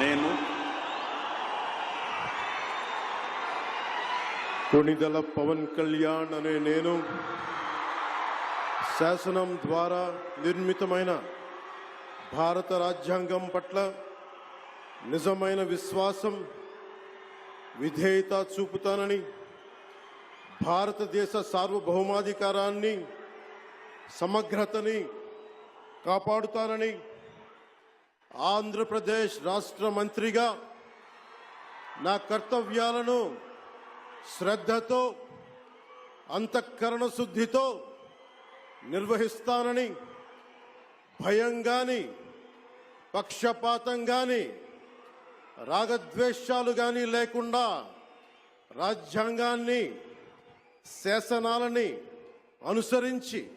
నేను కొణిదెల పవన్ కళ్యాణ్ అనే నేను శాసనం ద్వారా నిర్మితమైన భారత రాజ్యాంగం పట్ల నిజమైన విశ్వాసం, విధేయత చూపుతానని, భారతదేశ సార్వభౌమాధికారాన్ని, సమగ్రతని కాపాడుతానని ఆంధ్రప్రదేశ్ రాష్ట్ర మంత్రిగా నా కర్తవ్యాలను శ్రద్ధతో, అంతఃకరణ శుద్ధితో నిర్వహిస్తానని, భయం గాని, పక్షపాతం గాని, రాగద్వేషాలు గాని లేకుండా రాజ్యాంగాన్ని, శాసనాలని అనుసరించి